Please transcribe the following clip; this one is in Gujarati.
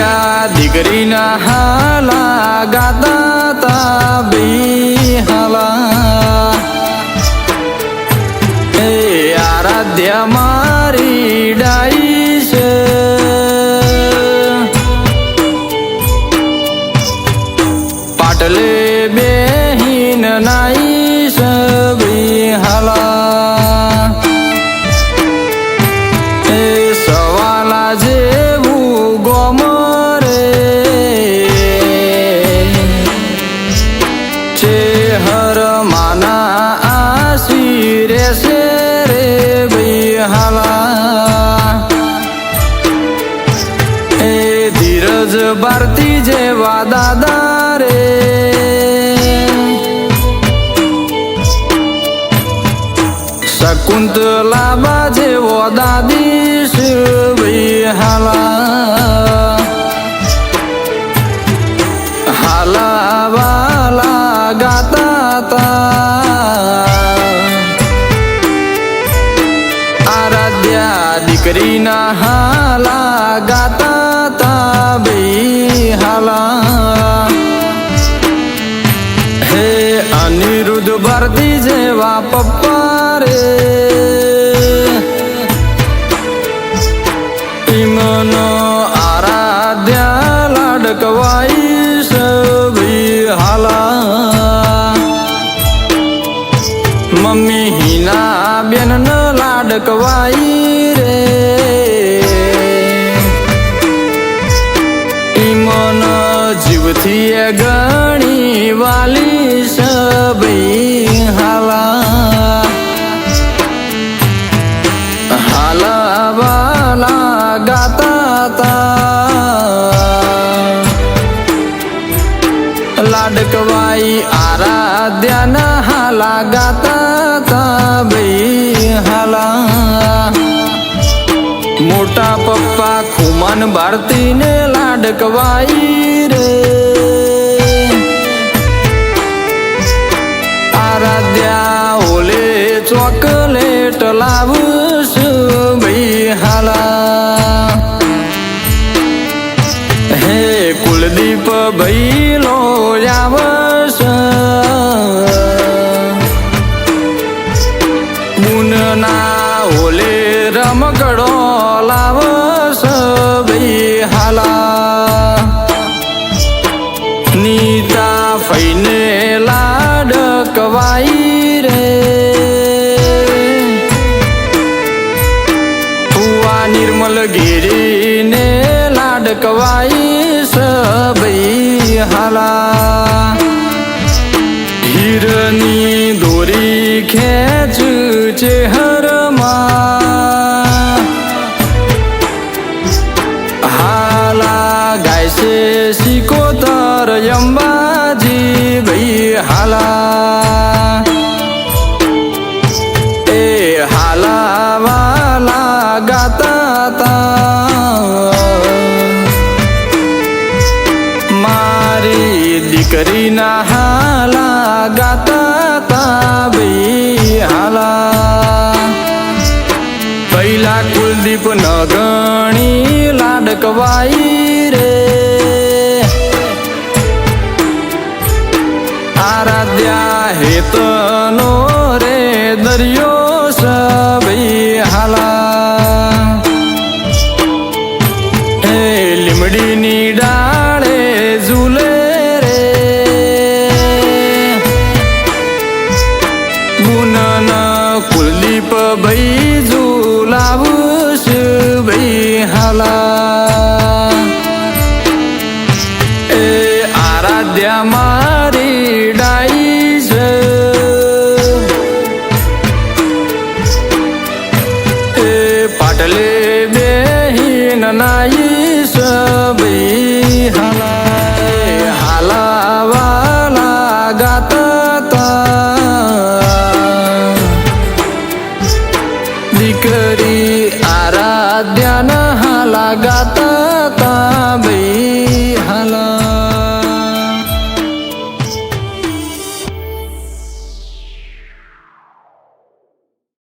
આરાધ્યા દીકરીના હાલા ગાતા તા બી હાલા એ આરાધ્યા મારી ડાઈ છે પાટલે બેહીન નાઈ છે બી હાલા એ સવાલા જેવું ગોમરે છે હર માના આશીરે છે રે ભઈ હાલા એ ધીરજ ભારતી જેવા દાદા રે શકુંતલા બા જેવો દાદી છે ભઈ હાલા હાલા વાલા ગાતા તા આરાધ્યા દીકરીના હાલા ગાતા તા ભઈ હાલા હે અનિરુદ્ધ ભારતી જેવા પપ્પા રે ઈમનો આરાધ્યા લાડકવાઈ છે ભઈ હાલા મમ્મી હિના બેન ન લાડકવાઈ રે ઈમન જીવથી ગણી વાલી છે ભઈ હાલા હાલા વાલા ગાતા તા લાડકવાઈ આરાધ્યાના હાલા ગાતા તા ભઈ હાલા મોટા પપ્પા ખુમાન ભારતીને લાડકવાઈ રે આરાધ્યા ઓલે ચોકલેટ લાવું ભઈ હાલા હે કુલદીપ ભઈ લો આવશ મુનના ઓલે રમકડો લાવશ ભઈ હાલા નીતા ફઈને લાડકવાઈ રે ફુવા નિર્મલ ગીરીને લાડકવાઈ છે ભઈ હાલા હીરની દોરી ખેંચ છે હરમાં હાલા ગાય છે સિકોતર અંબાજી ભઈ હાલા એ હાલા વાલા ગાતા તા મારી દીકરીના હાલા ગાતા તા ભઈ હાલા પહેલા કુલદીપ ન ગણી લાડકવાઈ રે આરાધ્યા હેતનો રે દરિયો છે ભઈ હાલા હે લીમડીની ડાળે ઝૂલે રે ગુનન કુલદીપ ભઈ ઝૂલાવું ભઈ હાલા એ આરાધ્યા